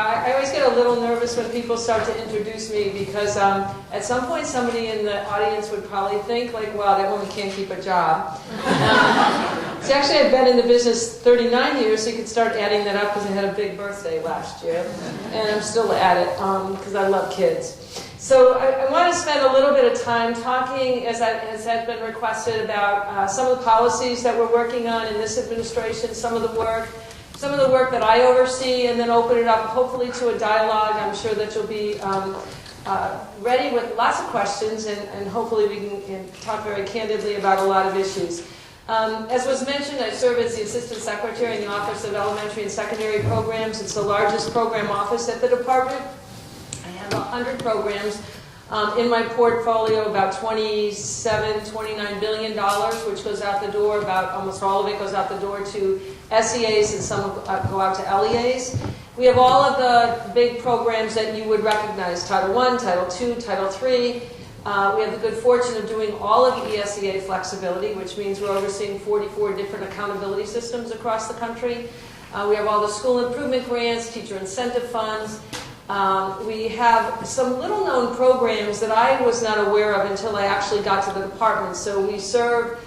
I always get a little nervous when people start to introduce me because at some point somebody in the audience would probably think like, wow, that woman can't keep a job. So actually I've been in the business 39 years, so you could start adding that up because I had a big birthday last year. And I'm still at it because I love kids. So I want to spend a little bit of time talking, as has been requested, about some of the policies that we're working on in this administration, some of the work that I oversee, and then open it up hopefully to a dialogue. I'm sure that you'll be ready with lots of questions, and hopefully we can talk very candidly about a lot of issues. As was mentioned, I serve as the Assistant Secretary in the Office of Elementary and Secondary Programs. It's the largest program office at the department. I have 100 programs in my portfolio, about $29 billion, which goes out the door. About almost all of it goes out the door to SEAs, and some go out to LEAs. We have all of the big programs that you would recognize: Title I, Title II, Title III. We have the good fortune of doing all of the ESEA flexibility, which means we're overseeing 44 different accountability systems across the country. We have all the school improvement grants, teacher incentive funds. We have some little-known programs that I was not aware of until I actually got to the department. So we serve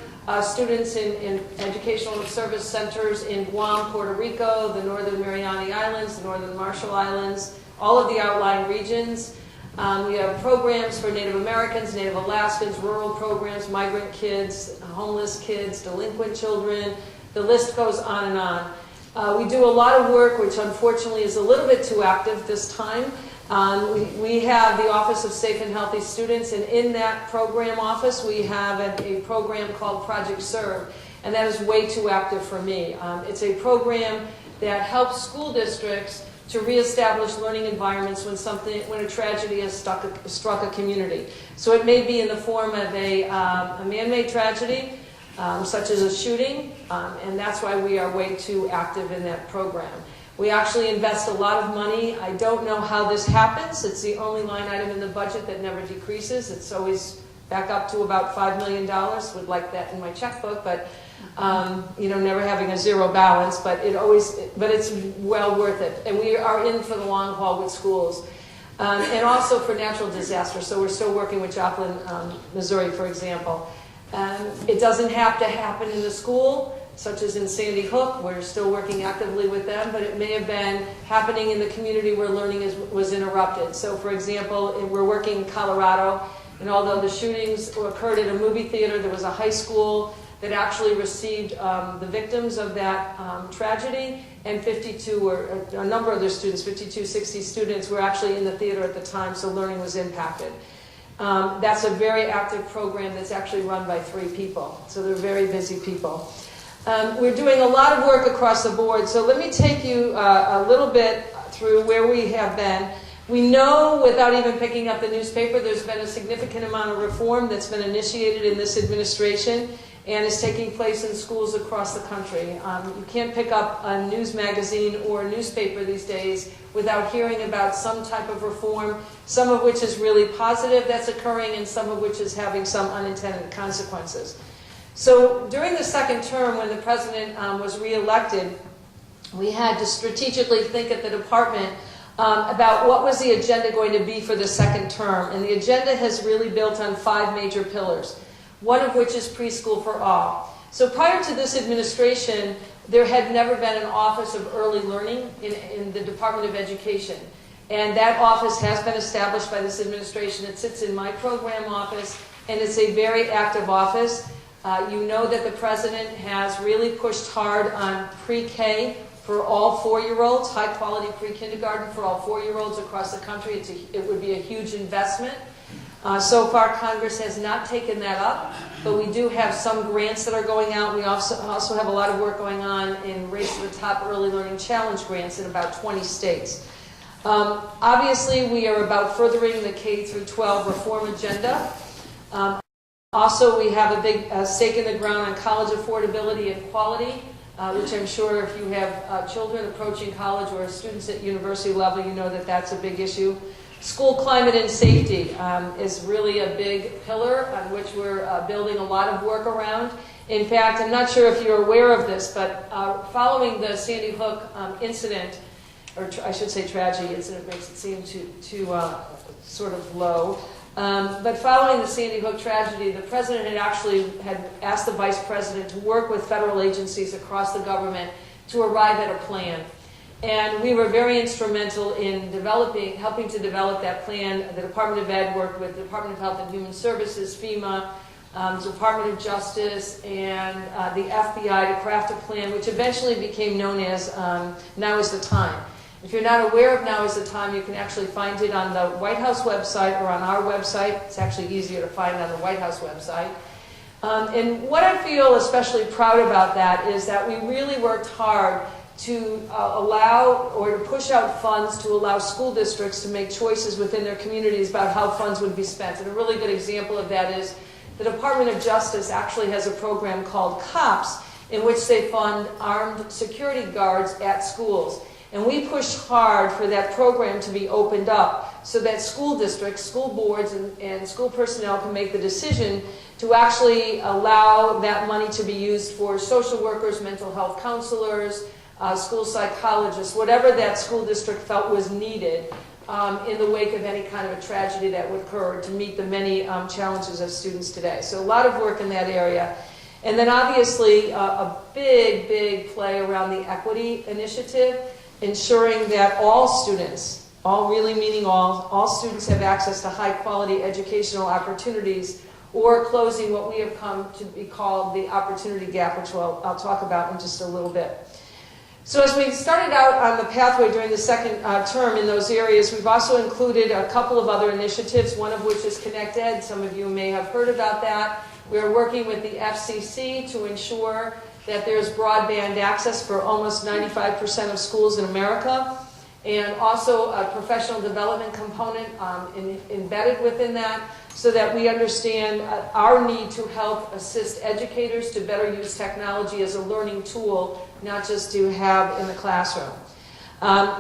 students in educational service centers in Guam, Puerto Rico, the Northern Mariana Islands, the Northern Marshall Islands, all of the outlying regions. We have programs for Native Americans, Native Alaskans, rural programs, migrant kids, homeless kids, delinquent children. The list goes on and on. We do a lot of work, which unfortunately is a little bit too active this time. We have the Office of Safe and Healthy Students, and in that program office we have a program called Project Serve, and that is way too active for me. It's a program that helps school districts to reestablish learning environments when a tragedy has struck a community. So it may be in the form of a man-made tragedy, such as a shooting, and that's why we are way too active in that program. We actually invest a lot of money. I don't know how this happens. It's the only line item in the budget that never decreases. It's always back up to about $5 million. Would like that in my checkbook, but never having a zero balance. But it's well worth it. And we are in for the long haul with schools, and also for natural disasters. So we're still working with Joplin, Missouri, for example. It doesn't have to happen in the school, such as in Sandy Hook. We're still working actively with them, but it may have been happening in the community where learning was interrupted. So, for example, we're working in Colorado, and although the shootings occurred at a movie theater, there was a high school that actually received the victims of that tragedy, and 52, or a number of their students, 60 students, were actually in the theater at the time, so learning was impacted. That's a very active program that's actually run by 3 people, so they're very busy people. We're doing a lot of work across the board, so let me take you a little bit through where we have been. We know, without even picking up the newspaper, there's been a significant amount of reform that's been initiated in this administration and is taking place in schools across the country. You can't pick up a news magazine or a newspaper these days without hearing about some type of reform, some of which is really positive that's occurring, and some of which is having some unintended consequences. So during the second term, when the president was reelected, we had to strategically think at the department about what was the agenda going to be for the second term. And the agenda has really built on 5 major pillars, one of which is preschool for all. So prior to this administration, there had never been an Office of Early Learning in the Department of Education. And that office has been established by this administration. It sits in my program office, and it's a very active office. You know that the president has really pushed hard on pre-K for all 4-year-olds, high-quality pre-kindergarten for all 4-year-olds across the country. It would be a huge investment. So far, Congress has not taken that up, but we do have some grants that are going out. We also have a lot of work going on in Race to the Top Early Learning Challenge grants in about 20 states. Obviously, we are about furthering the K through 12 reform agenda. Also, we have a big stake in the ground on college affordability and quality, which I'm sure if you have children approaching college or students at university level, you know that that's a big issue. School climate and safety is really a big pillar on which we're building a lot of work around. In fact, I'm not sure if you're aware of this, but following the Sandy Hook incident, or I should say tragedy, it makes it seem too sort of low. But following the Sandy Hook tragedy, the president had asked the vice president to work with federal agencies across the government to arrive at a plan. And we were very instrumental in helping to develop that plan. The Department of Ed worked with the Department of Health and Human Services, FEMA, Department of Justice, and the FBI to craft a plan, which eventually became known as Now is the Time. If you're not aware of Now is the Time, you can actually find it on the White House website or on our website. It's actually easier to find on the White House website. And what I feel especially proud about that is that we really worked hard to allow or to push out funds to allow school districts to make choices within their communities about how funds would be spent. And a really good example of that is the Department of Justice actually has a program called COPS, in which they fund armed security guards at schools. And we push hard for that program to be opened up so that school districts, school boards, and school personnel can make the decision to actually allow that money to be used for social workers, mental health counselors, school psychologists, whatever that school district felt was needed in the wake of any kind of a tragedy that would occur to meet the many challenges of students today. So a lot of work in that area. And then obviously a big, big play around the equity initiative, ensuring that all students, all really meaning all students have access to high quality educational opportunities, or closing what we have come to be called the opportunity gap, which I'll talk about in just a little bit. So as we started out on the pathway during the second term in those areas, we've also included a couple of other initiatives, one of which is Connect Ed. Some of you may have heard about that. We are working with the FCC to ensure that there's broadband access for almost 95% of schools in America, and also a professional development component embedded within that, so that we understand our need to help assist educators to better use technology as a learning tool, not just to have in the classroom.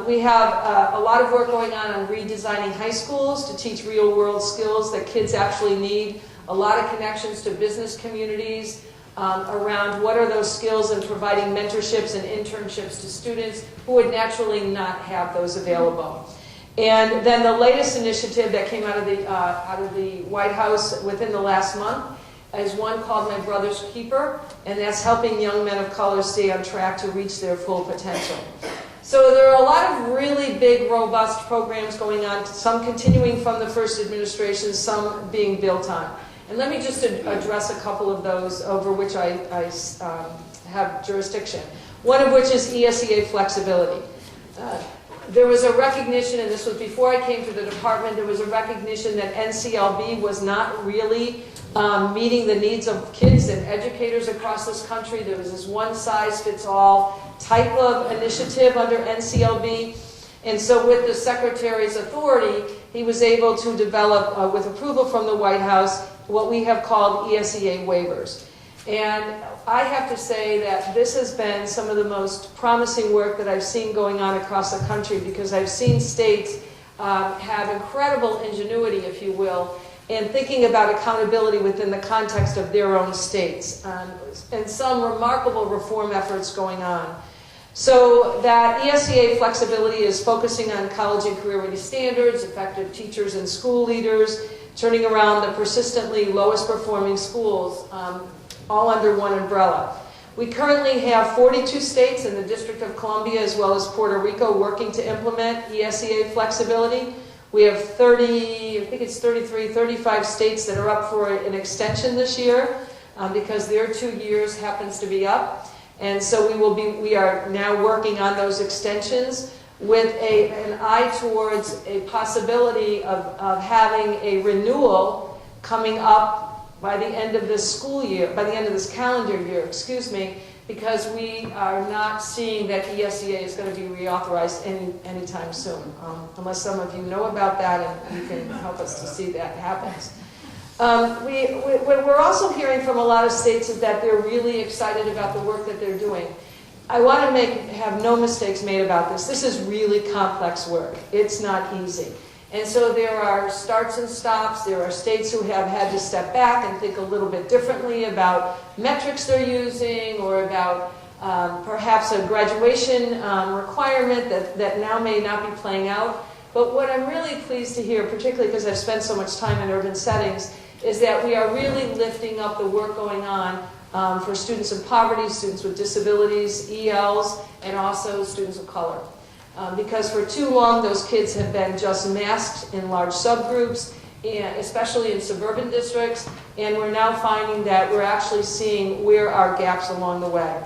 We have a lot of work going on redesigning high schools to teach real-world skills that kids actually need, a lot of connections to business communities, around what are those skills and providing mentorships and internships to students who would naturally not have those available. And then the latest initiative that came out of the White House within the last month is one called My Brother's Keeper, and that's helping young men of color stay on track to reach their full potential. So there are a lot of really big, robust programs going on, some continuing from the first administration, some being built on. And let me just address a couple of those over which I have jurisdiction. One of which is ESEA flexibility. There was a recognition, and this was before I came to the department, there was a recognition that NCLB was not really meeting the needs of kids and educators across this country. There was this one-size-fits-all type of initiative under NCLB. And so with the Secretary's authority, he was able to develop, with approval from the White House, what we have called ESEA waivers. And I have to say that this has been some of the most promising work that I've seen going on across the country, because I've seen states have incredible ingenuity, if you will, in thinking about accountability within the context of their own states, and some remarkable reform efforts going on. So that ESEA flexibility is focusing on college and career ready standards, effective teachers and school leaders, turning around the persistently lowest performing schools, all under one umbrella. We currently have 42 states in the District of Columbia as well as Puerto Rico working to implement ESEA flexibility. We have 35 states that are up for an extension this year because their 2 years happens to be up. And so we are now working on those extensions with an eye towards a possibility of having a renewal coming up by the end of this school year, by the end of this calendar year, because we are not seeing that ESEA is going to be reauthorized anytime soon, unless some of you know about that and you can help us to see that happens. We're also hearing from a lot of states is that they're really excited about the work that they're doing. I want to have no mistakes made about this. This is really complex work. It's not easy. And so there are starts and stops. There are states who have had to step back and think a little bit differently about metrics they're using or about perhaps a graduation requirement that now may not be playing out. But what I'm really pleased to hear, particularly because I've spent so much time in urban settings, is that we are really lifting up the work going on for students in poverty, students with disabilities, ELs, and also students of color. Because for too long, those kids have been just masked in large subgroups, and especially in suburban districts, and we're now finding that we're actually seeing where are gaps along the way.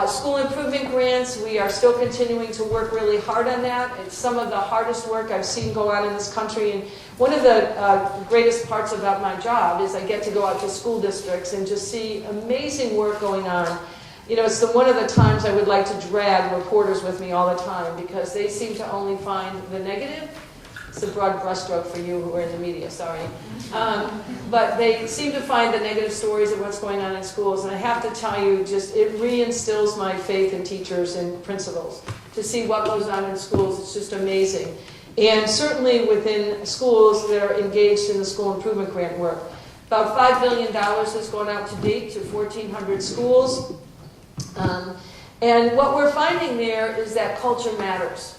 School improvement grants, we are still continuing to work really hard on that. It's some of the hardest work I've seen go on in this country, and one of the greatest parts about my job is I get to go out to school districts and just see amazing work going on. You know, it's one of the times I would like to drag reporters with me all the time because they seem to only find the negative. It's a broad brushstroke for you who are in the media, sorry. But they seem to find the negative stories of what's going on in schools. And I have to tell you, just it reinstills my faith in teachers and principals. To see what goes on in schools, it's just amazing. And certainly within schools that are engaged in the school improvement grant work. About $5 billion has gone out to date to 1,400 schools. And what we're finding there is that culture matters.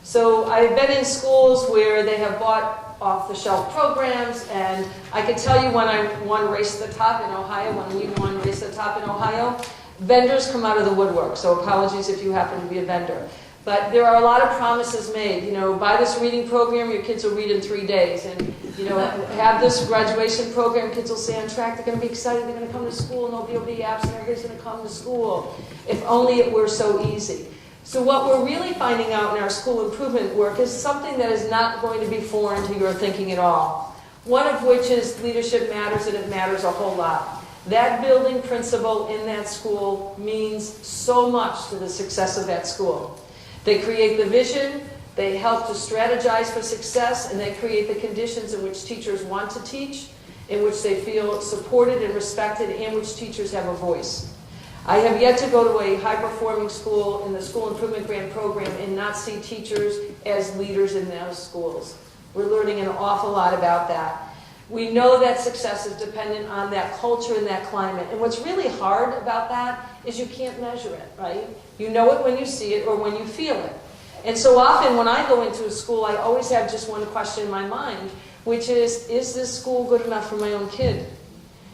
So I've been in schools where they have bought off-the-shelf programs, and I can tell you when I won Race to the Top in Ohio, when we won Race to the Top in Ohio, vendors come out of the woodwork. So apologies if you happen to be a vendor. But there are a lot of promises made. You know, buy this reading program, your kids will read in 3 days. And, you know, have this graduation program, kids will stay on track. They're going to be excited. They're going to come to school. Nobody will be absent. Everybody's going to come to school. If only it were so easy. So what we're really finding out in our school improvement work is something that is not going to be foreign to your thinking at all. One of which is leadership matters, and it matters a whole lot. That building principal in that school means so much to the success of that school. They create the vision, they help to strategize for success, and they create the conditions in which teachers want to teach, in which they feel supported and respected, and which teachers have a voice. I have yet to go to a high-performing school in the School Improvement Grant Program and not see teachers as leaders in those schools. We're learning an awful lot about that. We know that success is dependent on that culture and that climate. And what's really hard about that is you can't measure it, right? You know it when you see it or when you feel it. And so often when I go into a school, I always have just one question in my mind, which is this school good enough for my own kid?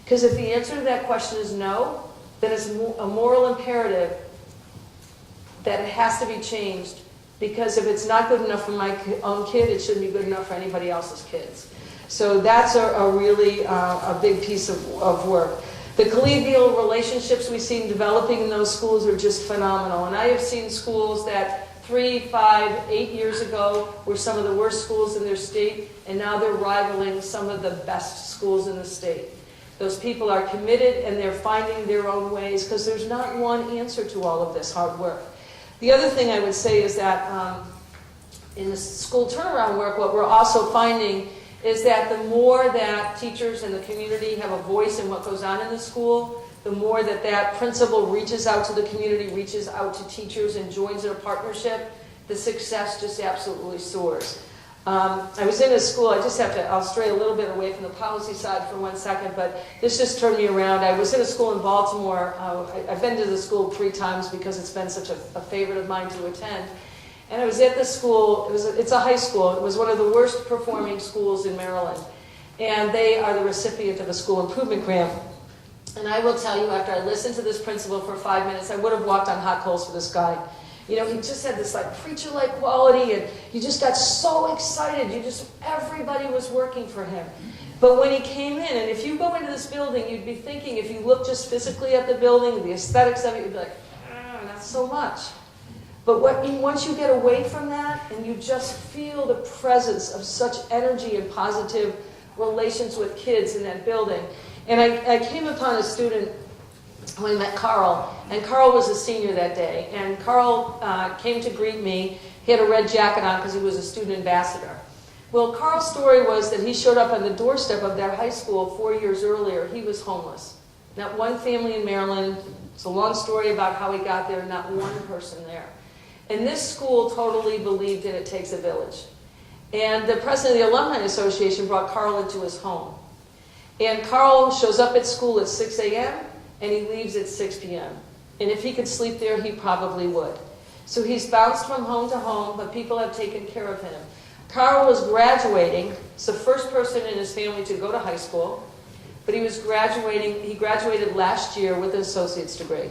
Because if the answer to that question is no, then it's a moral imperative that it has to be changed, because if it's not good enough for my own kid, it shouldn't be good enough for anybody else's kids. So that's a really a big piece of work. The collegial relationships we've seen developing in those schools are just phenomenal. And I have seen schools that 3, 5, 8 years ago were some of the worst schools in their state, and now they're rivaling some of the best schools in the state. Those people are committed and they're finding their own ways, because there's not one answer to all of this hard work. The other thing I would say is that in the school turnaround work, what we're also finding is that the more that teachers and the community have a voice in what goes on in the school, the more that that principal reaches out to the community, reaches out to teachers and joins in a partnership, the success just absolutely soars. I was in a school, I'll stray a little bit away from the policy side for 1 second, but this just turned me around. I was in a school in Baltimore. I've been to the school 3 times because it's been such a favorite of mine to attend. And I was at the school, it's a high school. It was one of the worst performing schools in Maryland. And they are the recipient of a school improvement grant. And I will tell you, after I listened to this principal for 5 minutes, I would have walked on hot coals for this guy. You know, he just had this like preacher-like quality, and you just got so excited. Everybody was working for him. But when he came in, and if you go into this building, you'd be thinking, if you look just physically at the building, the aesthetics of it, you'd be like, not so much. But once you get away from that, and you just feel the presence of such energy and positive relations with kids in that building. And I came upon a student when I met Carl, and Carl was a senior that day, and Carl came to greet me. He had a red jacket on because he was a student ambassador. Well, Carl's story was that he showed up on the doorstep of that high school 4 years earlier. He was homeless. Not one family in Maryland. It's a long story about how he got there, not one person there. And this school totally believed that it takes a village. And the president of the Alumni Association brought Carl into his home. And Carl shows up at school at 6 a.m., and he leaves at 6 p.m. And if he could sleep there, he probably would. So he's bounced from home to home, but people have taken care of him. Carl was graduating. He's the first person in his family to go to high school. But he was graduating. He graduated last year with an associate's degree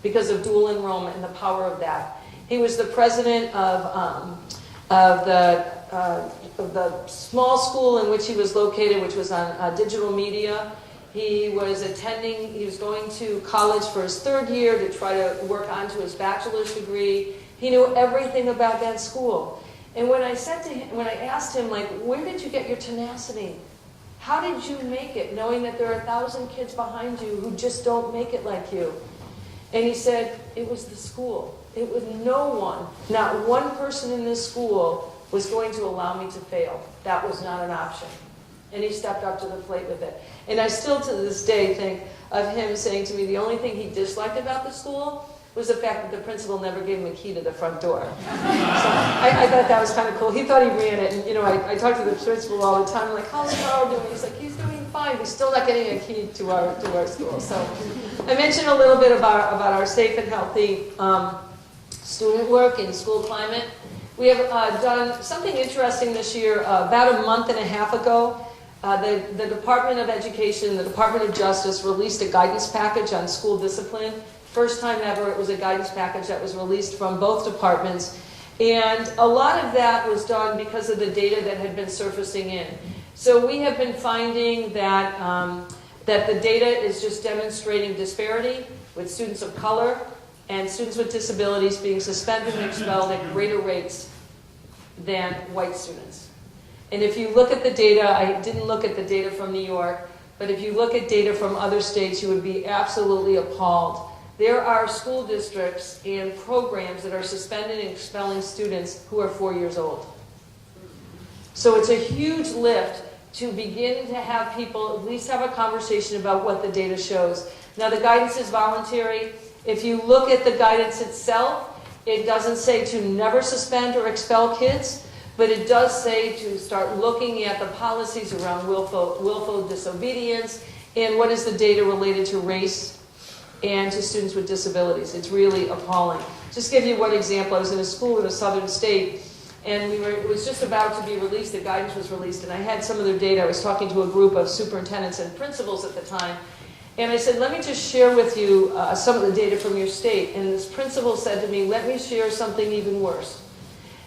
because of dual enrollment and the power of that. He was the president of the small school in which he was located, which was on digital media. He was going to college for his third year to try to work onto his bachelor's degree. He knew everything about that school. And when I asked him, like, where did you get your tenacity? How did you make it, knowing that there are 1,000 kids behind you who just don't make it like you? And he said, it was the school. It was no one, not one person in this school was going to allow me to fail. That was not an option. And he stepped up to the plate with it. And I still to this day think of him saying to me the only thing he disliked about the school was the fact that the principal never gave him a key to the front door. So I thought that was kind of cool. He thought he ran it. And, I talk to the principal all the time. I'm like, how's Carl doing? He's like, he's doing fine. He's still not getting a key to our school. So I mentioned a little bit about our safe and healthy student work and school climate. We have done something interesting this year. About a month and a half ago, the Department of Education, the Department of Justice released a guidance package on school discipline. First time ever, it was a guidance package that was released from both departments. And a lot of that was done because of the data that had been surfacing in. So we have been finding that, that the data is just demonstrating disparity with students of color and students with disabilities being suspended and expelled at greater rates than white students. And if you look at the data, I didn't look at the data from New York, but if you look at data from other states, you would be absolutely appalled. There are school districts and programs that are suspending and expelling students who are 4 years old. So it's a huge lift to begin to have people at least have a conversation about what the data shows. Now the guidance is voluntary. If you look at the guidance itself, it doesn't say to never suspend or expel kids, but it does say to start looking at the policies around willful disobedience and what is the data related to race and to students with disabilities. It's really appalling. Just give you one example. I was in a school in a southern state, and it was just about to be released. The guidance was released, and I had some of their data. I was talking to a group of superintendents and principals at the time, and I said, let me just share with you some of the data from your state. And this principal said to me, let me share something even worse.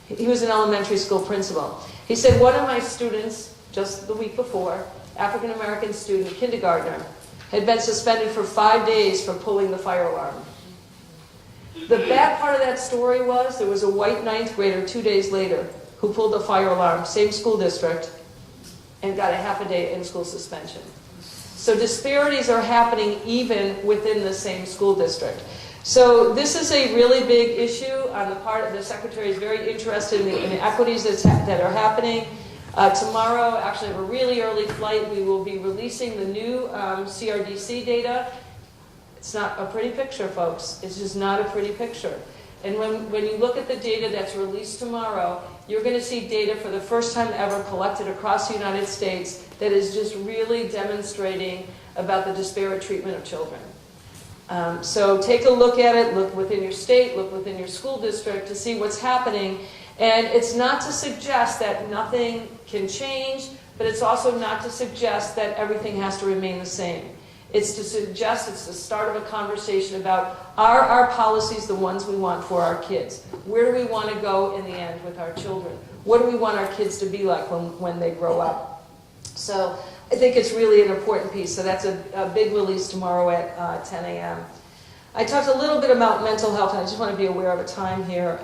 He was an elementary school principal. He said, one of my students, just the week before, African-American student, kindergartner, had been suspended for 5 days for pulling the fire alarm. The bad part of that story was there was a white ninth grader 2 days later who pulled the fire alarm, same school district, and got a half a day in-school suspension. So disparities are happening even within the same school district. So this is a really big issue on the part of the Secretary is very interested in the inequities that are happening. Tomorrow, actually, I have a really early flight. We will be releasing the new CRDC data. It's not a pretty picture, folks. It's just not a pretty picture. And when you look at the data that's released tomorrow, you're going to see data for the first time ever collected across the United States that is just really demonstrating about the disparate treatment of children. So take a look at it, look within your state, look within your school district to see what's happening. And it's not to suggest that nothing can change, but it's also not to suggest that everything has to remain the same. It's to suggest it's the start of a conversation about, are our policies the ones we want for our kids? Where do we want to go in the end with our children? What do we want our kids to be like when they grow up? So I think it's really an important piece. So that's a big release tomorrow at 10 a.m. I talked a little bit about mental health, and I just want to be aware of a time here.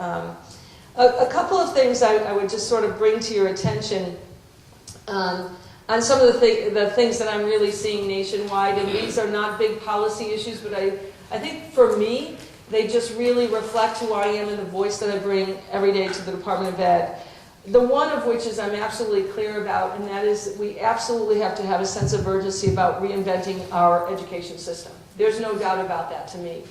A couple of things I would just sort of bring to your attention on some of the things that I'm really seeing nationwide, and these are not big policy issues, but I think for me, they just really reflect who I am and the voice that I bring every day to the Department of Ed. The one of which is I'm absolutely clear about, and that is that we absolutely have to have a sense of urgency about reinventing our education system. There's no doubt about that to me.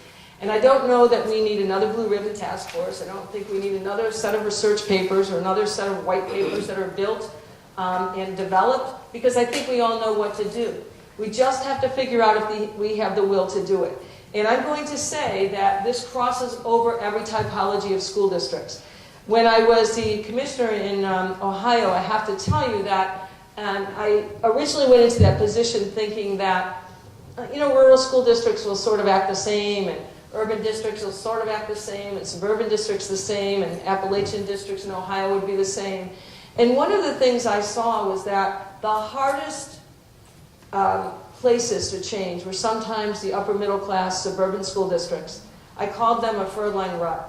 And I don't know that we need another blue ribbon task force. I don't think we need another set of research papers or another set of white papers that are built and developed, because I think we all know what to do. We just have to figure out if we have the will to do it. And I'm going to say that this crosses over every typology of school districts. When I was the commissioner in Ohio, I have to tell you that I originally went into that position thinking that, rural school districts will sort of act the same, and urban districts will sort of act the same, and suburban districts the same, and Appalachian districts in Ohio would be the same. And one of the things I saw was that the hardest places to change were sometimes the upper middle class suburban school districts. I called them a fur-lined rut.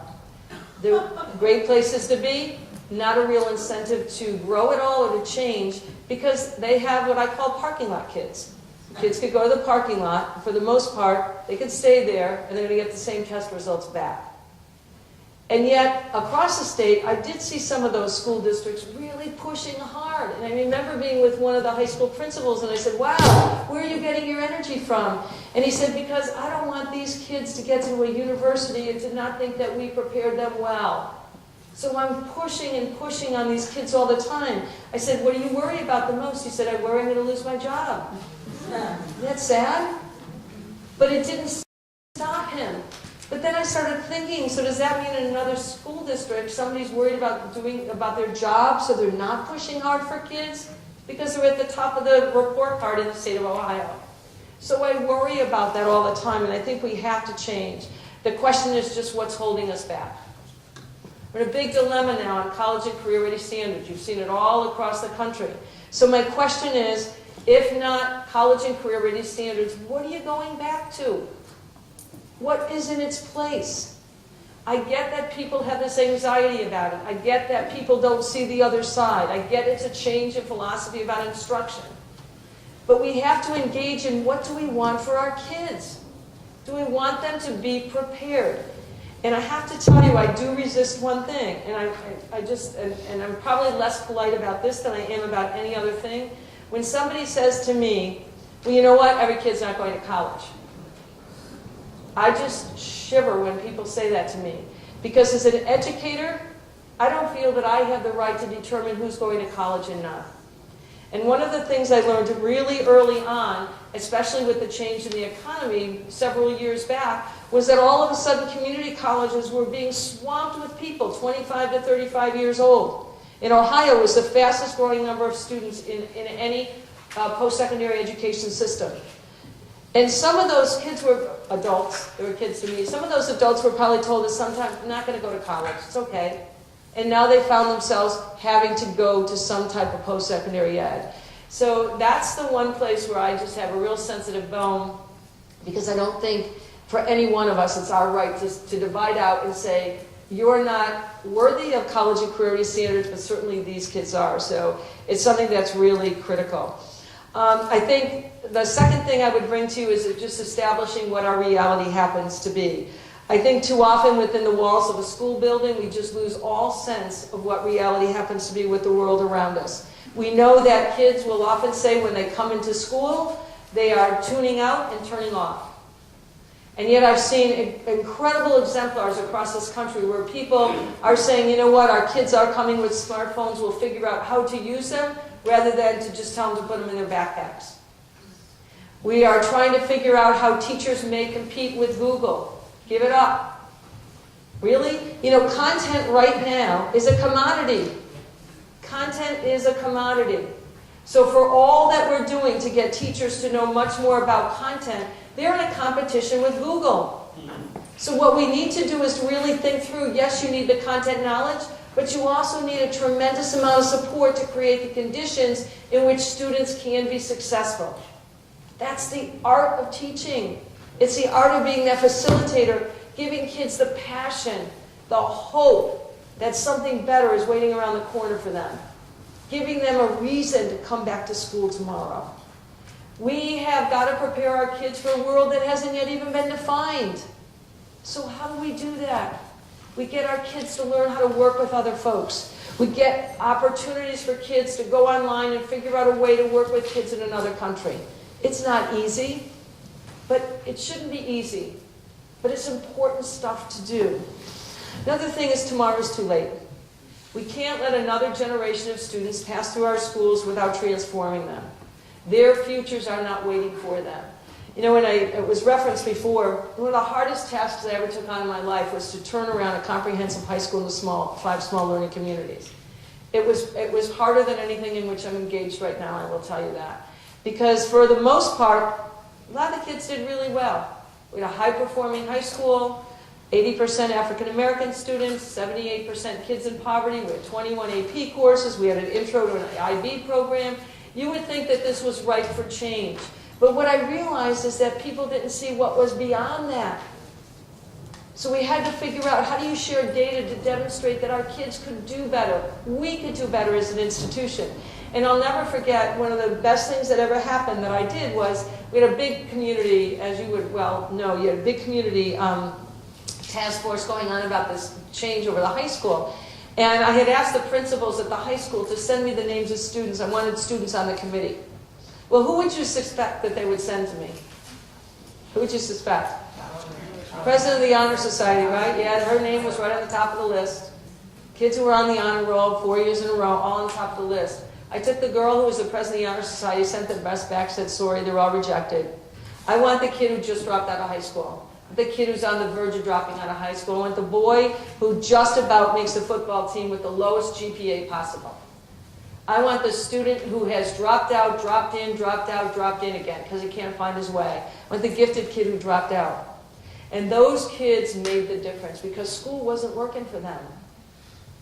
They're great places to be, not a real incentive to grow at all or to change, because they have what I call parking lot kids. Kids could go to the parking lot. For the most part, they could stay there, and they're going to get the same test results back. And yet, across the state, I did see some of those school districts really pushing hard. And I remember being with one of the high school principals, and I said, wow, where are you getting your energy from? And he said, because I don't want these kids to get to a university and to not think that we prepared them well. So I'm pushing and pushing on these kids all the time. I said, what do you worry about the most? He said, I worry I'm going to lose my job. Isn't that sad? But it didn't stop him. But then I started thinking, so does that mean in another school district somebody's worried about their job, so they're not pushing hard for kids? Because they're at the top of the report card in the state of Ohio. So I worry about that all the time, and I think we have to change. The question is just what's holding us back. We're in a big dilemma now on college and career ready standards. You've seen it all across the country. So my question is, if not college and career ready standards, what are you going back to? What is in its place? I get that people have this anxiety about it. I get that people don't see the other side. I get it's a change in philosophy about instruction. But we have to engage in what do we want for our kids? Do we want them to be prepared? And I have to tell you, I do resist one thing, and I'm probably less polite about this than I am about any other thing. When somebody says to me, well, you know what, every kid's not going to college. I just shiver when people say that to me. Because as an educator, I don't feel that I have the right to determine who's going to college and not. And one of the things I learned really early on, especially with the change in the economy several years back, was that all of a sudden community colleges were being swamped with people 25 to 35 years old. In Ohio, it was the fastest growing number of students in any post-secondary education system. And some of those kids were adults. They were kids to me. Some of those adults were probably told that sometimes I'm not going to go to college. It's okay. And now they found themselves having to go to some type of post-secondary ed. So that's the one place where I just have a real sensitive bone, because I don't think for any one of us it's our right to divide out and say, you're not worthy of college and career ready standards, but certainly these kids are. So it's something that's really critical. I think the second thing I would bring to you is just establishing what our reality happens to be. I think too often within the walls of a school building, we just lose all sense of what reality happens to be with the world around us. We know that kids will often say when they come into school, they are tuning out and turning off. And yet I've seen incredible exemplars across this country where people are saying, you know what, our kids are coming with smartphones, we'll figure out how to use them, rather than to just tell them to put them in their backpacks. We are trying to figure out how teachers may compete with Google. Give it up. Really? You know, content right now is a commodity. Content is a commodity. So for all that we're doing to get teachers to know much more about content, they're in a competition with Google. So what we need to do is to really think through, yes, you need the content knowledge, but you also need a tremendous amount of support to create the conditions in which students can be successful. That's the art of teaching. It's the art of being that facilitator, giving kids the passion, the hope that something better is waiting around the corner for them, giving them a reason to come back to school tomorrow. We have got to prepare our kids for a world that hasn't yet even been defined. So how do we do that? We get our kids to learn how to work with other folks. We get opportunities for kids to go online and figure out a way to work with kids in another country. It's not easy, but it shouldn't be easy. But it's important stuff to do. Another thing is tomorrow's too late. We can't let another generation of students pass through our schools without transforming them. Their futures are not waiting for them. You know, when it was referenced before, one of the hardest tasks I ever took on in my life was to turn around a comprehensive high school into 5 small learning communities. It was harder than anything in which I'm engaged right now, I will tell you that. Because for the most part, a lot of the kids did really well. We had a high-performing high school, 80% African-American students, 78% kids in poverty. We had 21 AP courses. We had an intro to an IB program. You would think that this was ripe for change. But what I realized is that people didn't see what was beyond that. So we had to figure out, how do you share data to demonstrate that our kids could do better? We could do better as an institution. And I'll never forget, one of the best things that ever happened that I did was, we had a big community, as you would well know, you had a big community task force going on about this change over the high school. And I had asked the principals at the high school to send me the names of students. I wanted students on the committee. Well, who would you suspect that they would send to me? Who would you suspect? President of the Honor Society, right? Yeah, her name was right on the top of the list. Kids who were on the honor roll 4 years in a row, all on top of the list. I took the girl who was the president of the Honor Society, sent the rest back, said, sorry, they're all rejected. I want the kid who just dropped out of high school. The kid who's on the verge of dropping out of high school. I want the boy who just about makes the football team with the lowest GPA possible. I want the student who has dropped out, dropped in, dropped out, dropped in again because he can't find his way. I want the gifted kid who dropped out. And those kids made the difference because school wasn't working for them.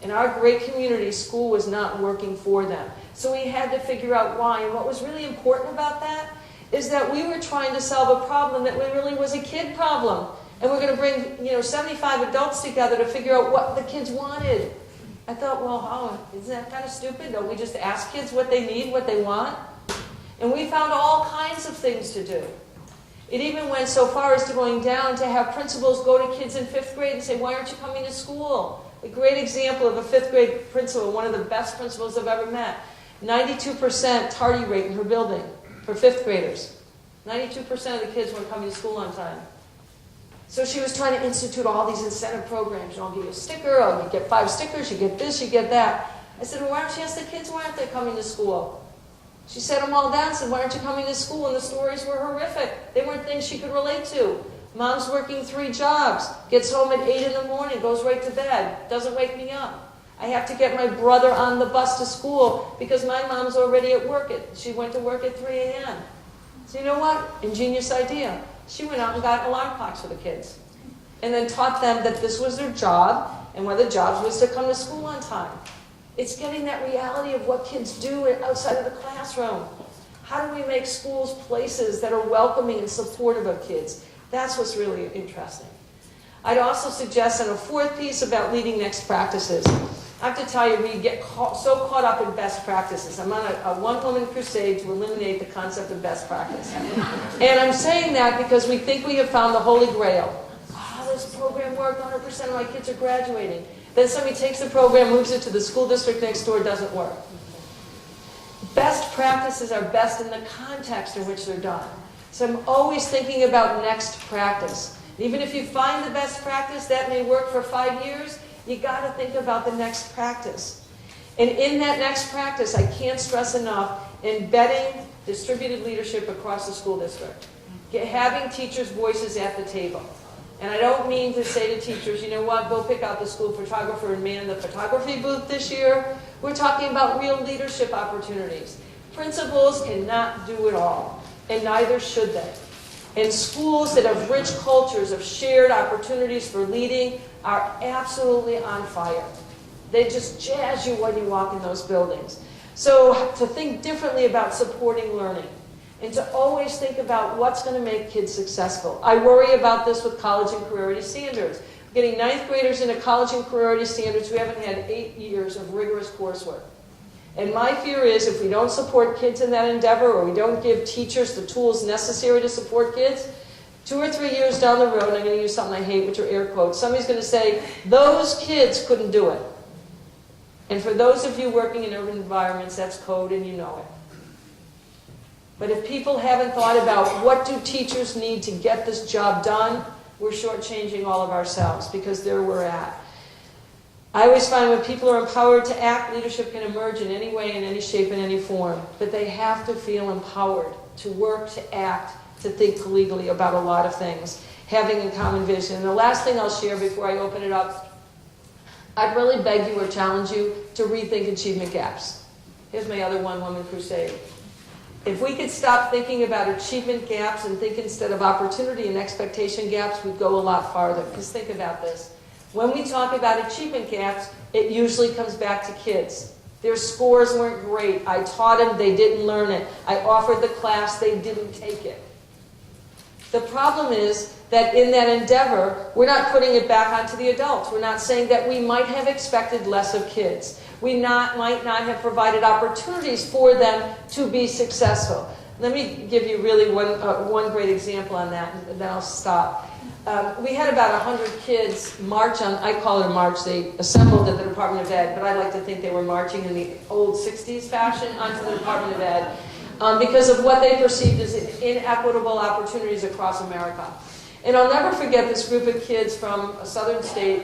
In our great community, school was not working for them. So we had to figure out why. And what was really important about that is that we were trying to solve a problem that really was a kid problem. And we're going to bring 75 adults together to figure out what the kids wanted. I thought, well, isn't that kind of stupid? Don't we just ask kids what they need, what they want? And we found all kinds of things to do. It even went so far as to going down to have principals go to kids in 5th grade and say, why aren't you coming to school? A great example of a 5th grade principal, one of the best principals I've ever met. 92% tardy rate in her building for 5th graders. 92% of the kids weren't coming to school on time. So she was trying to institute all these incentive programs. I'll give you a sticker, I'll get 5 stickers, you get this, you get that. I said, well, why don't you ask the kids why aren't they coming to school? She set them all down and said, why aren't you coming to school? And the stories were horrific. They weren't things she could relate to. Mom's working 3 jobs, gets home at 8 in the morning, goes right to bed, doesn't wake me up. I have to get my brother on the bus to school because my mom's already at work. She went to work at 3 a.m. So you know what? Ingenious idea. She went out and got alarm clocks for the kids and then taught them that this was their job and one of the jobs was to come to school on time. It's getting that reality of what kids do outside of the classroom. How do we make schools places that are welcoming and supportive of kids? That's what's really interesting. I'd also suggest on a 4th piece about leading next practices. I have to tell you, we get so caught up in best practices. I'm on a one-woman crusade to eliminate the concept of best practice. And I'm saying that because we think we have found the Holy Grail. Oh, this program worked, 100% of my kids are graduating. Then somebody takes the program, moves it to the school district next door, it doesn't work. Best practices are best in the context in which they're done. So I'm always thinking about next practice. Even if you find the best practice, that may work for 5 years, you got to think about the next practice. And in that next practice, I can't stress enough, embedding distributed leadership across the school district. Having teachers' voices at the table. And I don't mean to say to teachers, you know what, go pick out the school photographer and man the photography booth this year. We're talking about real leadership opportunities. Principals cannot do it all, and neither should they. And schools that have rich cultures of shared opportunities for leading are absolutely on fire. They just jazz you when you walk in those buildings. So to think differently about supporting learning and to always think about what's going to make kids successful. I worry about this with college and career standards. Getting 9th graders into college and career standards who haven't had 8 years of rigorous coursework. And my fear is if we don't support kids in that endeavor or we don't give teachers the tools necessary to support kids, 2 or 3 years down the road, and I'm going to use something I hate, which are air quotes, somebody's going to say, those kids couldn't do it. And for those of you working in urban environments, that's code and you know it. But if people haven't thought about what do teachers need to get this job done, we're shortchanging all of ourselves because there we're at. I always find when people are empowered to act, leadership can emerge in any way, in any shape, in any form. But they have to feel empowered to work, to act, to think collegially about a lot of things, having a common vision. And the last thing I'll share before I open it up, I'd really beg you or challenge you to rethink achievement gaps. Here's my other one-woman crusade. If we could stop thinking about achievement gaps and think instead of opportunity and expectation gaps, we'd go a lot farther. Because think about this. When we talk about achievement gaps, it usually comes back to kids. Their scores weren't great. I taught them, they didn't learn it. I offered the class, they didn't take it. The problem is that in that endeavor, we're not putting it back onto the adults. We're not saying that we might have expected less of kids. We might not have provided opportunities for them to be successful. Let me give you really one great example on that, and then I'll stop. We had about 100 kids march on, I call it a march, they assembled at the Department of Ed, but I like to think they were marching in the old 60s fashion onto the Department of Ed because of what they perceived as inequitable opportunities across America. And I'll never forget this group of kids from a southern state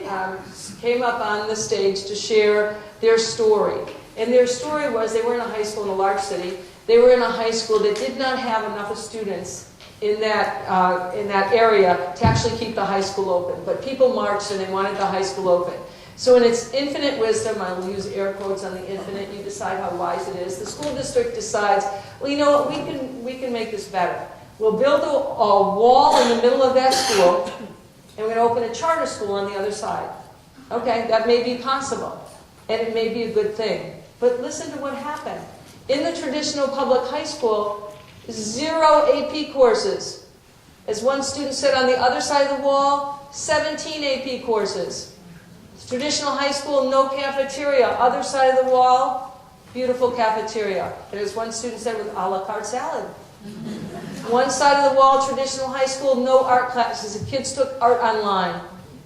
came up on the stage to share their story. And their story was they were in a high school in a large city. They were in a high school that did not have enough students in that area to actually keep the high school open. But people marched and they wanted the high school open. So in its infinite wisdom, I will use air quotes on the infinite, you decide how wise it is, the school district decides, well, you know what, we can make this better. We'll build a wall in the middle of that school, and we're going to open a charter school on the other side. Okay, that may be possible, and it may be a good thing. But listen to what happened. In the traditional public high school, 0 AP courses. As one student said on the other side of the wall, 17 AP courses. Traditional high school, no cafeteria. Other side of the wall, beautiful cafeteria. And as one student said, with a la carte salad. One side of the wall, traditional high school, no art classes. The kids took art online.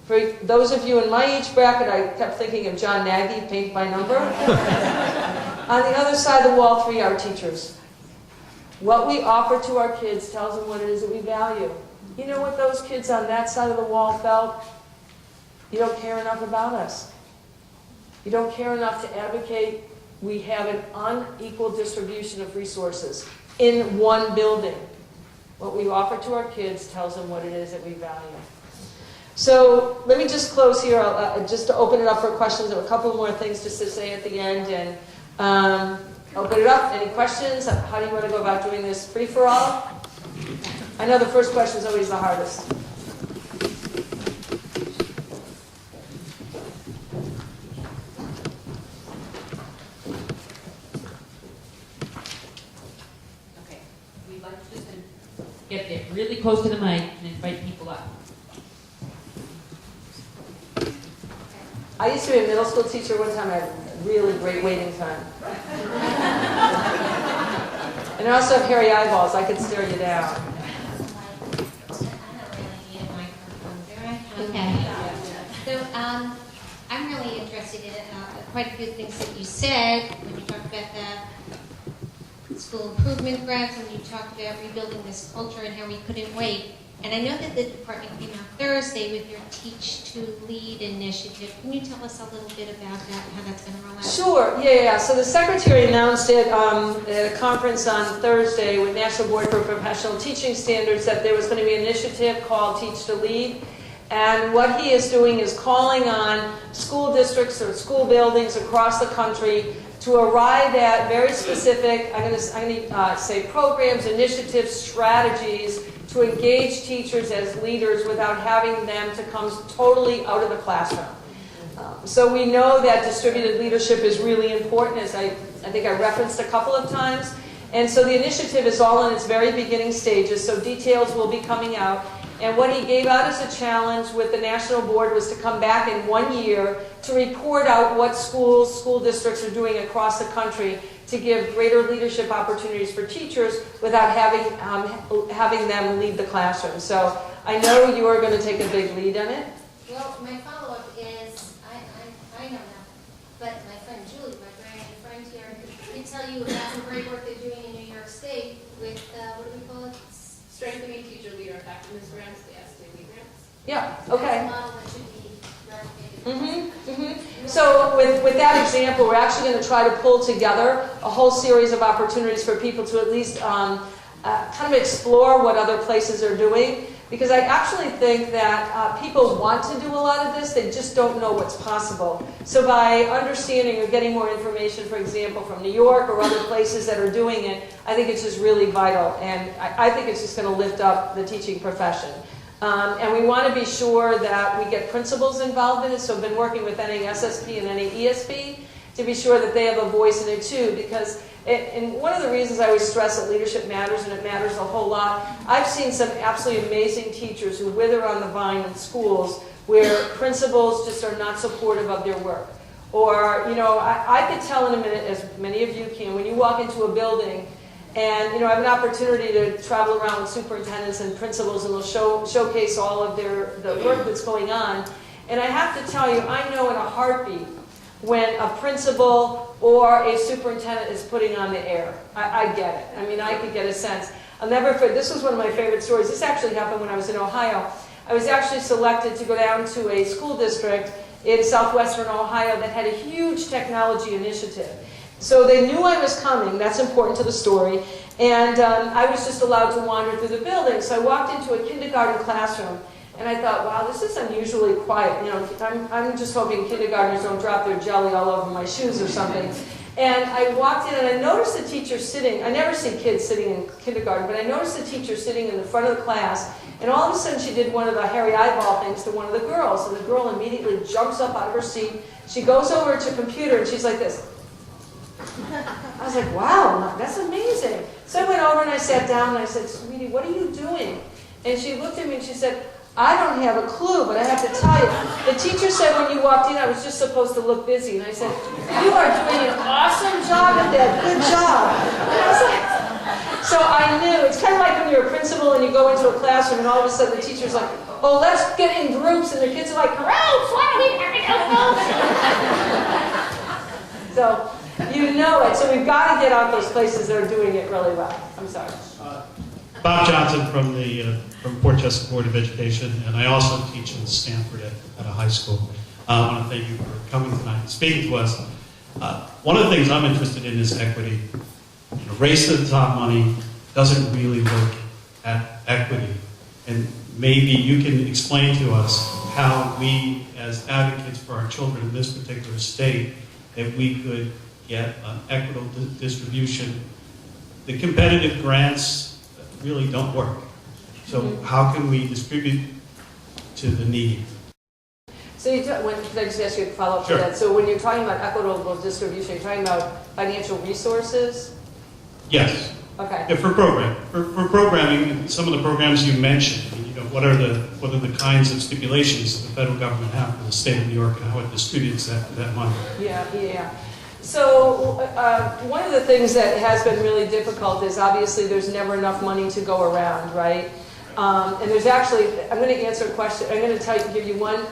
For those of you in my age bracket, I kept thinking of John Nagy, paint by number. On the other side of the wall, 3 art teachers. What we offer to our kids tells them what it is that we value. You know what those kids on that side of the wall felt? You don't care enough about us. You don't care enough to advocate. We have an unequal distribution of resources in one building. What we offer to our kids tells them what it is that we value. So let me just close here, just to open it up for questions. There were a couple more things just to say at the end, and open it up. Any questions? How do you want to go about doing this? Free for all? I know the first question is always the hardest. Okay, we'd like to just get there really close to the mic and invite people up. I used to be a middle school teacher one time. I had a really great waiting time. And I also have hairy eyeballs. I could stare you down. Okay. So I'm really interested in quite a few things that you said when you talked about the school improvement grants, and you talked about rebuilding this culture and how we couldn't wait. And I know that the department came out Thursday with your Teach to Lead initiative. Can you tell us a little bit about that, how that's going to roll out? Sure, yeah. So the secretary announced it at a conference on Thursday with National Board for Professional Teaching Standards that there was going to be an initiative called Teach to Lead. And what he is doing is calling on school districts or school buildings across the country to arrive at very specific, I'm going to say programs, initiatives, strategies to engage teachers as leaders without having them to come totally out of the classroom. So we know that distributed leadership is really important, as I think I referenced a couple of times. And so the initiative is all in its very beginning stages, so details will be coming out. And what he gave out as a challenge with the national board was to come back in 1 year to report out what school districts are doing across the country to give greater leadership opportunities for teachers without having them lead the classroom. So I know you are going to take a big lead on it. Well, my follow-up is, I know now, but my friend Julie, my very good friend here, can tell you about some great work they're doing in New York State with, what do we call it? Strengthening teacher leader effectiveness grants, the STD grants. Yeah, okay. That's a model that should be replicated. So with that example, we're actually going to try to pull together a whole series of opportunities for people to at least kind of explore what other places are doing, because I actually think that people want to do a lot of this, they just don't know what's possible. So by understanding or getting more information, for example, from New York or other places that are doing it, I think it's just really vital, and I think it's just going to lift up the teaching profession. And we want to be sure that we get principals involved in it, so I've been working with NASSP and NAESP to be sure that they have a voice in it too, because and one of the reasons I always stress that leadership matters, and it matters a whole lot, I've seen some absolutely amazing teachers who wither on the vine in schools where principals just are not supportive of their work. Or, you know, I could tell in a minute, as many of you can, when you walk into a building and, you know, I have an opportunity to travel around with superintendents and principals, and they'll showcase all of the work that's going on. And I have to tell you, I know in a heartbeat when a principal or a superintendent is putting on the air. I get it. I mean, I could get a sense. I'll never forget, this was one of my favorite stories. This actually happened when I was in Ohio. I was actually selected to go down to a school district in southwestern Ohio that had a huge technology initiative. So they knew I was coming, that's important to the story, and I was just allowed to wander through the building. So I walked into a kindergarten classroom, and I thought, wow, this is unusually quiet. You know, I'm just hoping kindergartners don't drop their jelly all over my shoes or something. And I walked in and I noticed the teacher sitting. I never see kids sitting in kindergarten, but I noticed the teacher sitting in the front of the class, and all of a sudden she did one of the hairy eyeball things to one of the girls, and the girl immediately jumps up out of her seat. She goes over to a computer and she's like this. I was like, wow, that's amazing. So I went over and I sat down and I said, sweetie, what are you doing? And she looked at me and she said, I don't have a clue, but I have to tell you. The teacher said when you walked in, I was just supposed to look busy. And I said, you are doing an awesome job at that. Good job. And I was like, so I knew. It's kind of like when you're a principal and you go into a classroom and all of a sudden the teacher's like, oh, let's get in groups. And the kids are like, gross, what are we doing? So you know it. So we've got to get out those places that are doing it really well. I'm sorry. Bob Johnson from Port Chester Board of Education, and I also teach in Stanford at a high school. I want to thank you for coming tonight and speaking to us. One of the things I'm interested in is equity. You know, race to the top money doesn't really look at equity. And maybe you can explain to us how we, as advocates for our children in this particular state, that we could get an equitable distribution. The competitive grants really don't work. So how can we distribute to the need? So can I just ask you a follow-up Sure. to that? So when you're talking about equitable distribution, you're talking about financial resources? Yes. Okay. Yeah, for programming, some of the programs you mentioned, you know, what are the kinds of stipulations that the federal government have for the state of New York and how it distributes that money? Yeah. So one of the things that has been really difficult is obviously there's never enough money to go around, right? And there's actually, I'm going to answer a question, I'm going to give you one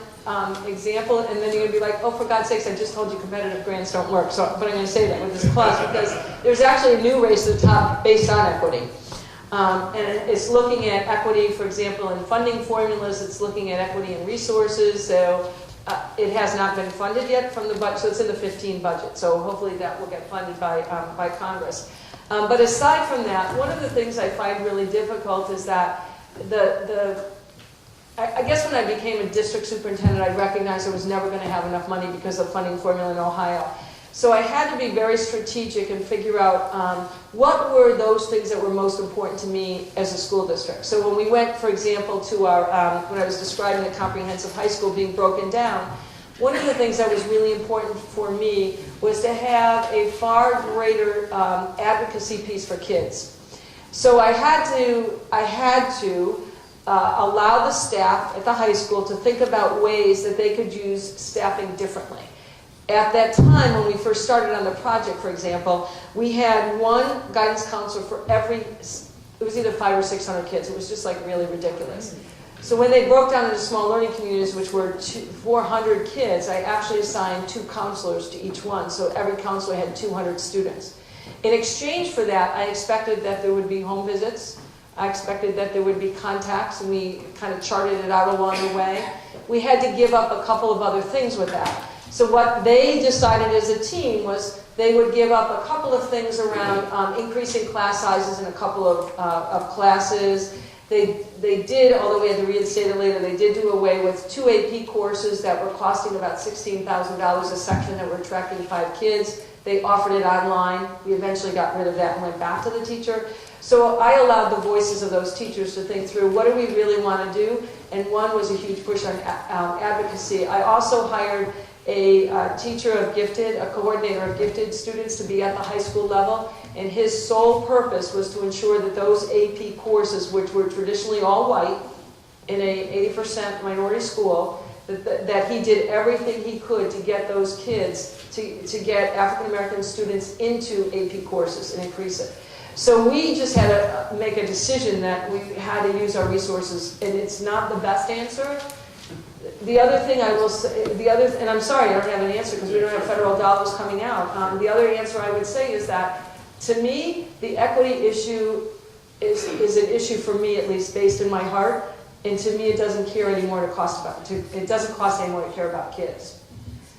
example, and then you're going to be like, oh, for God's sakes, I just told you competitive grants don't work. So, but I'm going to say that with this clause because there's actually a new race to the top based on equity. And it's looking at equity, for example, in funding formulas, it's looking at equity in resources, so it has not been funded yet from the budget, so it's in the 15 budget. So hopefully that will get funded by Congress. But aside from that, one of the things I find really difficult is that I guess when I became a district superintendent, I recognized I was never going to have enough money because of funding formula in Ohio. So I had to be very strategic and figure out what were those things that were most important to me as a school district. So when we went, for example, to our, when I was describing the comprehensive high school being broken down, one of the things that was really important for me was to have a far greater advocacy piece for kids. So I had to allow the staff at the high school to think about ways that they could use staffing differently. At that time, when we first started on the project, for example, we had one guidance counselor for every, it was either 500 or 600 kids. It was just like really ridiculous. So when they broke down into small learning communities, which were 400 kids, I actually assigned 2 counselors to each one. So every counselor had 200 students. In exchange for that, I expected that there would be home visits. I expected that there would be contacts, and we kind of charted it out along the way. We had to give up a couple of other things with that. So what they decided as a team was they would give up a couple of things around increasing class sizes in a couple of classes. They did, although we had to reinstate it later, they did do away with 2 AP courses that were costing about $16,000 a section that were attracting 5 kids. They offered it online. We eventually got rid of that and went back to the teacher. So I allowed the voices of those teachers to think through, what do we really want to do? And one was a huge push on advocacy. I also hired a teacher of gifted, a coordinator of gifted students to be at the high school level, and his sole purpose was to ensure that those AP courses, which were traditionally all white in a 80% minority school, that he did everything he could to get those kids, to get African American students into AP courses and increase it. So we just had to make a decision that we had to use our resources, and it's not the best answer. The other thing I will say, and I'm sorry I don't have an answer because we don't have federal dollars coming out. The other answer I would say is that, to me, the equity issue is an issue for me, at least based in my heart, and to me it doesn't care anymore it doesn't cost anymore to care about kids.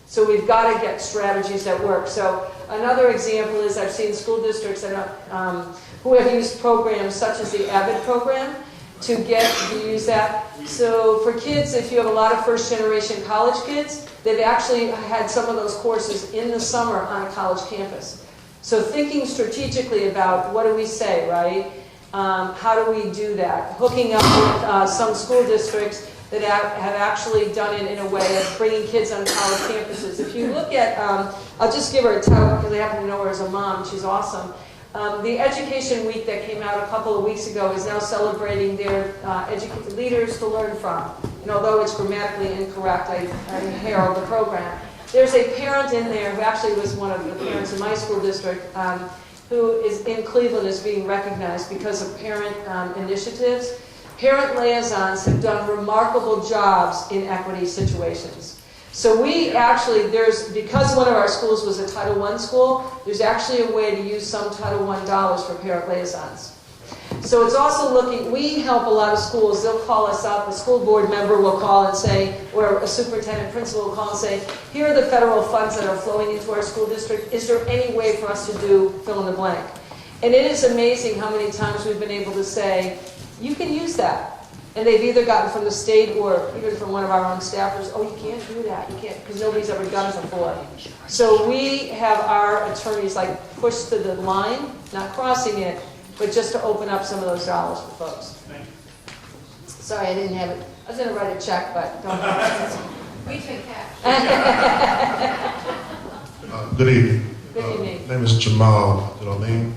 So we've got to get strategies that work. So another example is I've seen school districts who have used programs such as the AVID program to use that. So for kids, if you have a lot of first-generation college kids, they've actually had some of those courses in the summer on a college campus. So thinking strategically about what do we say, right? How do we do that? Hooking up with some school districts that have actually done it in a way of bringing kids on college campuses. If you look at, I'll just give her a tout because I happen to know her as a mom. She's awesome. The Education Week that came out a couple of weeks ago is now celebrating their leaders to learn from. And although it's grammatically incorrect, I herald the program. There's a parent in there who actually was one of the parents in my school district who is in Cleveland is being recognized because of parent initiatives. Parent liaisons have done remarkable jobs in equity situations. So we actually, because one of our schools was a Title I school, there's actually a way to use some Title I dollars for parent liaisons. So it's also we help a lot of schools. They'll call us up, a school board member will call and say, or a superintendent principal will call and say, here are the federal funds that are flowing into our school district. Is there any way for us to do fill in the blank? And it is amazing how many times we've been able to say, you can use that. And they've either gotten from the state or even from one of our own staffers, oh, you can't do that. You can't, because nobody's ever done it before. So we have our attorneys pushed to the line, not crossing it, but just to open up some of those dollars for folks. Sorry, I didn't have it. I was going to write a check, but don't. We take cash. Good evening. Good evening. My name is Jamal Delisle,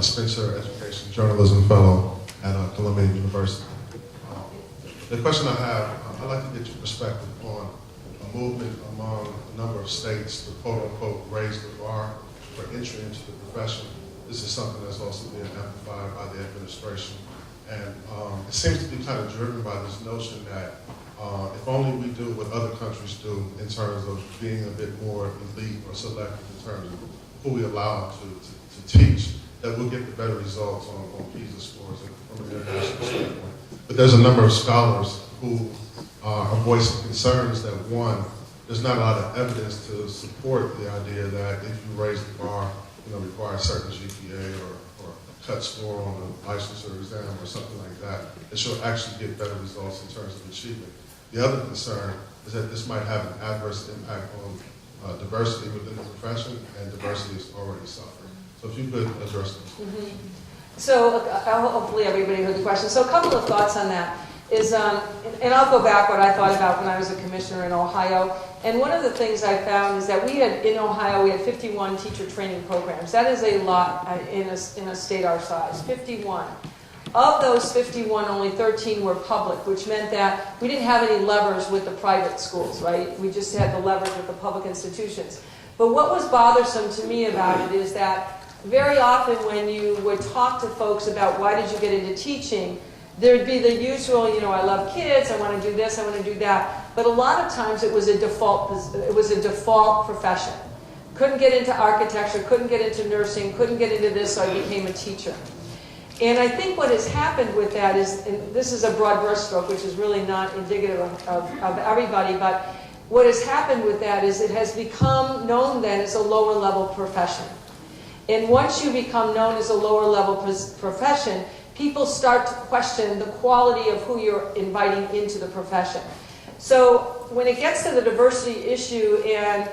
Spencer Education Journalism Fellow at Columbia University. The question I have, I'd like to get your perspective on a movement among a number of states to quote-unquote raise the bar for entry into the profession. This is something that's also being amplified by the administration. And it seems to be kind of driven by this notion that if only we do what other countries do in terms of being a bit more elite or selective in terms of who we allow to teach, that we'll get the better results on PISA scores from an international standpoint. But there's a number of scholars who are voicing concerns that, one, there's not a lot of evidence to support the idea that if you raise the bar, require a certain GPA or cut score on a licensure exam or something like that, that you'll actually get better results in terms of achievement. The other concern is that this might have an adverse impact on diversity within the profession, and diversity is already suffering. So if you could address this. Mm-hmm. So hopefully everybody heard the question. So a couple of thoughts on that is, and I'll go back what I thought about when I was a commissioner in Ohio. And one of the things I found is that in Ohio, we had 51 teacher training programs. That is a lot in a state our size, 51. Of those 51, only 13 were public, which meant that we didn't have any levers with the private schools, right? We just had the levers with the public institutions. But what was bothersome to me about it is that very often when you would talk to folks about why did you get into teaching, there'd be the usual, I love kids, I want to do this, I want to do that. But a lot of times it was a default profession. Couldn't get into architecture, couldn't get into nursing, couldn't get into this, so I became a teacher. And I think what has happened with that is, and this is a broad brushstroke, which is really not indicative of everybody, but what has happened with that is it has become known then as a lower level profession. And once you become known as a lower level profession, people start to question the quality of who you're inviting into the profession. So when it gets to the diversity issue and,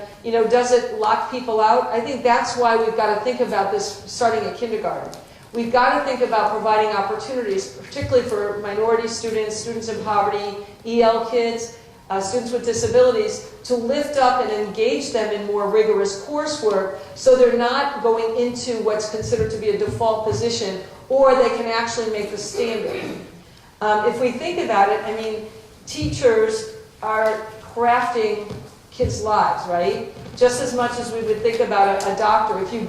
does it lock people out? I think that's why we've got to think about this starting at kindergarten. We've got to think about providing opportunities, particularly for minority students, students in poverty, EL kids, students with disabilities, to lift up and engage them in more rigorous coursework so they're not going into what's considered to be a default position, or they can actually make the standard. If we think about it, teachers are crafting kids' lives, right? Just as much as we would think about a doctor. If you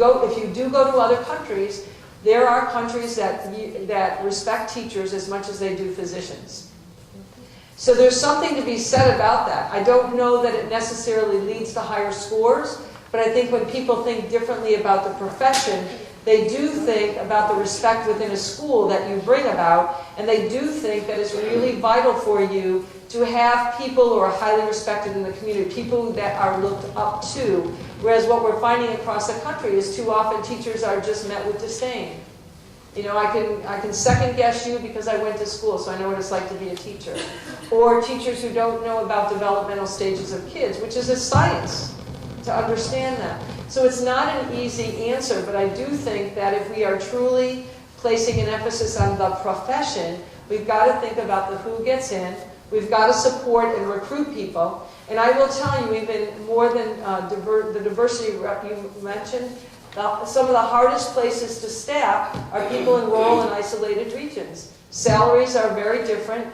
do go to other countries, there are countries that respect teachers as much as they do physicians. So there's something to be said about that. I don't know that it necessarily leads to higher scores, but I think when people think differently about the profession, they do think about the respect within a school that you bring about, and they do think that it's really vital for you to have people who are highly respected in the community, people that are looked up to. Whereas what we're finding across the country is too often teachers are just met with disdain. I can second guess you because I went to school, so I know what it's like to be a teacher. Or teachers who don't know about developmental stages of kids, which is a science to understand that. So it's not an easy answer, but I do think that if we are truly placing an emphasis on the profession, we've got to think about the who gets in. We've got to support and recruit people. And I will tell you, even more than the diversity you mentioned, some of the hardest places to staff are people in rural and isolated regions. Salaries are very different.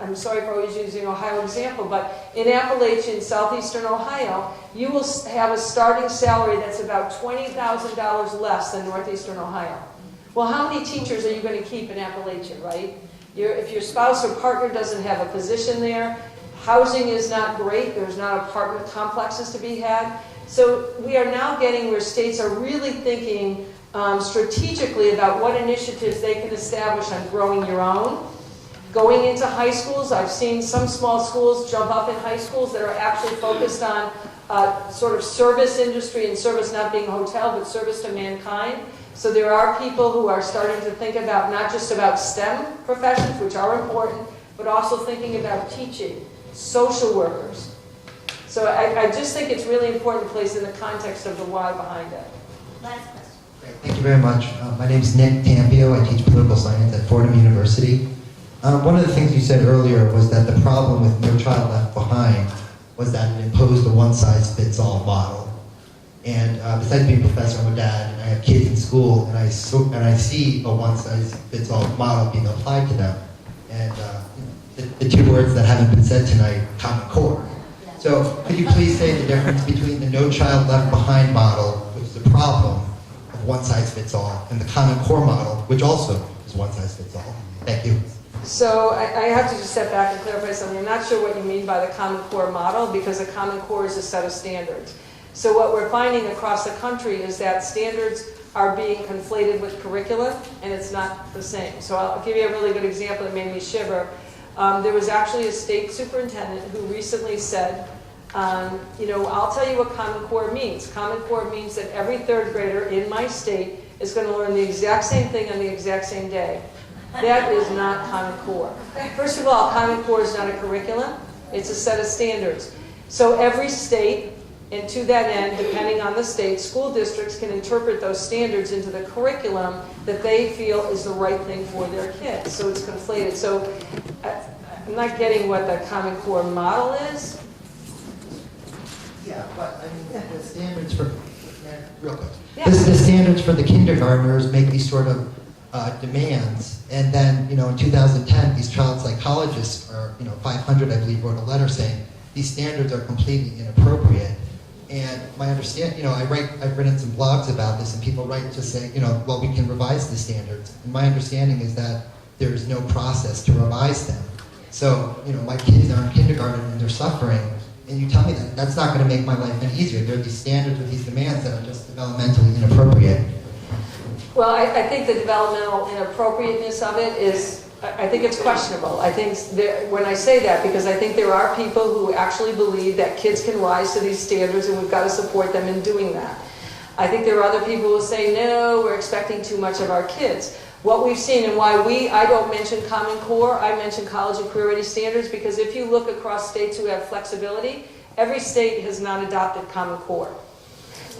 I'm sorry for always using an Ohio example, but in Appalachia, in southeastern Ohio, you will have a starting salary that's about $20,000 less than northeastern Ohio. Well, how many teachers are you going to keep in Appalachia, right? If your spouse or partner doesn't have a position there, housing is not great, there's not apartment complexes to be had. So we are now getting where states are really thinking strategically about what initiatives they can establish on growing your own. Going into high schools, I've seen some small schools jump up in high schools that are actually focused on sort of service industry, and service not being hotel, but service to mankind. So there are people who are starting to think about not just about STEM professions, which are important, but also thinking about teaching, social workers. So I just think it's really important to place in the context of the why behind it. Last question. Great. Thank you very much. My name is Nick Tampio. I teach political science at Fordham University. One of the things you said earlier was that the problem with No Child Left Behind was that it imposed a one-size-fits-all model. And besides being a professor, I'm a dad, and I have kids in school, and I see a one-size-fits-all model being applied to them. And the two words that haven't been said tonight, Common Core. So could you please say the difference between the No Child Left Behind model, which is the problem of one-size-fits-all, and the Common Core model, which also is one-size-fits-all? Thank you. So I have to just step back and clarify something. I'm not sure what you mean by the Common Core model, because the Common Core is a set of standards. So what we're finding across the country is that standards are being conflated with curricula, and it's not the same. So I'll give you a really good example that made me shiver. There was actually a state superintendent who recently said, I'll tell you what Common Core means. Common Core means that every third grader in my state is going to learn the exact same thing on the exact same day. That is not Common Core. First of all, Common Core is not a curriculum. It's a set of standards. So every state, and to that end, depending on the state, school districts can interpret those standards into the curriculum that they feel is the right thing for their kids. So it's conflated. So I'm not getting what the Common Core model is. Yeah, but the standards for real quick. Yeah. The standards for the kindergartners make these sort of demands, and then in 2010, these child psychologists, or 500, I believe, wrote a letter saying these standards are completely inappropriate. And my understanding, I've written some blogs about this, and people write to say, well, we can revise the standards. And my understanding is that there is no process to revise them. So, my kids are in kindergarten and they're suffering, and you tell me that that's not going to make my life any easier. There are these standards with these demands that are just developmentally inappropriate. Well, I think the developmental inappropriateness of it is I think it's questionable. I think when I say that, because I think there are people who actually believe that kids can rise to these standards and we've got to support them in doing that. I think there are other people who say, no, we're expecting too much of our kids. What we've seen and why I don't mention Common Core, I mention college and career ready standards, because if you look across states who have flexibility, every state has not adopted Common Core.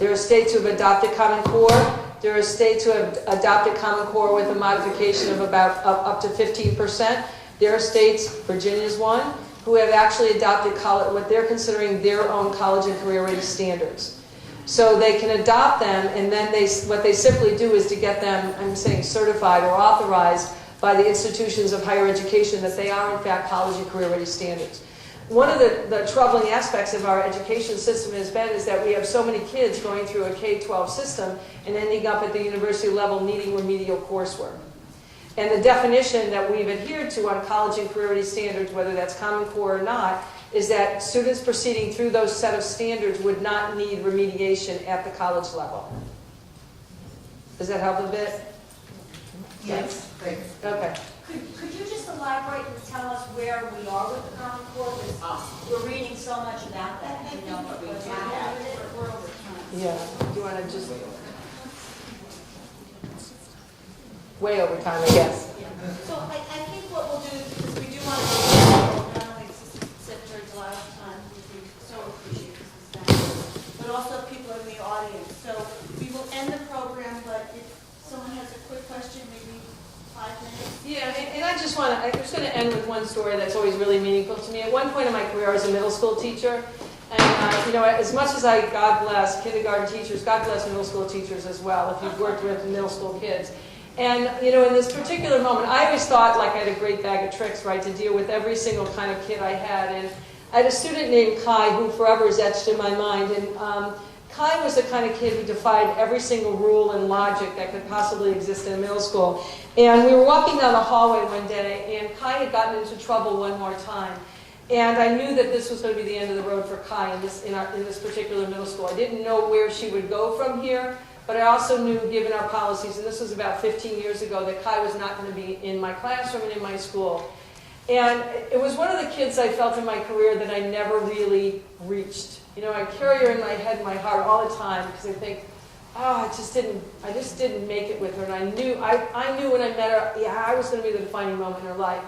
There are states who have adopted Common Core. There are states who have adopted Common Core with a modification of about up to 15%. There are states, Virginia's one, who have actually adopted what they're considering their own college and career ready standards. So they can adopt them, and then what they simply do is to get them, I'm saying certified or authorized by the institutions of higher education that they are in fact college and career ready standards. One of the troubling aspects of our education system has been is that we have so many kids going through a K-12 system and ending up at the university level needing remedial coursework. And the definition that we've adhered to on college and career ready standards, whether that's Common Core or not, is that students proceeding through those set of standards would not need remediation at the college level. Does that help a bit? Yes, great. Okay. Could you just elaborate and tell us where we are with the Common Core? Because we're reading so much about that, you know, but what's happening with it, we're over time. Yeah. Do you want to just... Way over time, I guess. So I think what we'll do, because we do want to not only Assistant Secretary Delisle's time, which we so appreciate this discussion, but also people in the audience. So we will end the program, but if someone has a quick question, maybe 5 minutes. Yeah, and I'm just going to end with one story that's always really meaningful to me. At one point in my career, I was a middle school teacher. And, you know, as much as God bless kindergarten teachers, God bless middle school teachers as well, if you've worked with middle school kids. And, you know, in this particular moment, I always thought like I had a great bag of tricks, right, to deal with every single kind of kid I had. And I had a student named Kai who forever is etched in my mind. And Kai was the kind of kid who defied every single rule and logic that could possibly exist in a middle school. And we were walking down the hallway one day, and Kai had gotten into trouble one more time. And I knew that this was going to be the end of the road for Kai in this particular middle school. I didn't know where she would go from here. But I also knew, given our policies, and this was about 15 years ago, that Kai was not going to be in my classroom and in my school. And it was one of the kids I felt in my career that I never really reached. You know, I carry her in my head and my heart all the time because I think, oh, I just didn't make it with her. And I knew when I met her, yeah, I was going to be the defining moment in her life.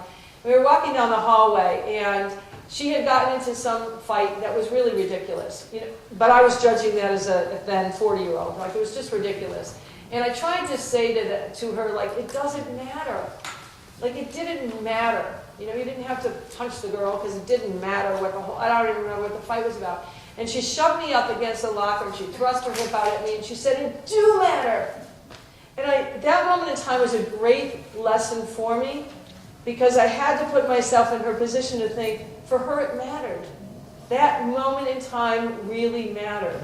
We were walking down the hallway, and she had gotten into some fight that was really ridiculous. You know, but I was judging that as a then 40-year-old. Like, it was just ridiculous. And I tried to say to her, like, it doesn't matter. Like, it didn't matter. You know, you didn't have to punch the girl because it didn't matter I don't even remember what the fight was about. And she shoved me up against the locker, and she thrust her hip out at me, and she said, it do matter. And that moment in time was a great lesson for me, because I had to put myself in her position to think, for her it mattered. That moment in time really mattered.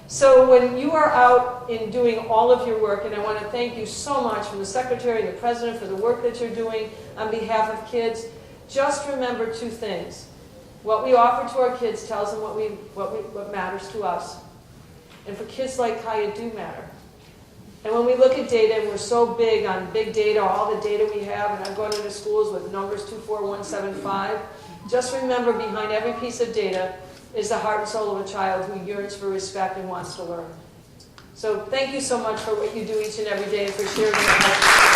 So when you are out in doing all of your work, and I want to thank you so much from the Secretary and the President for the work that you're doing on behalf of kids, just remember 2 things. What we offer to our kids tells them what matters to us. And for kids like Kai, it do matter. And when we look at data, and we're so big on big data, all the data we have, and I'm going into schools with numbers 24175, just remember behind every piece of data is the heart and soul of a child who yearns for respect and wants to learn. So thank you so much for what you do each and every day and for sharing your heart.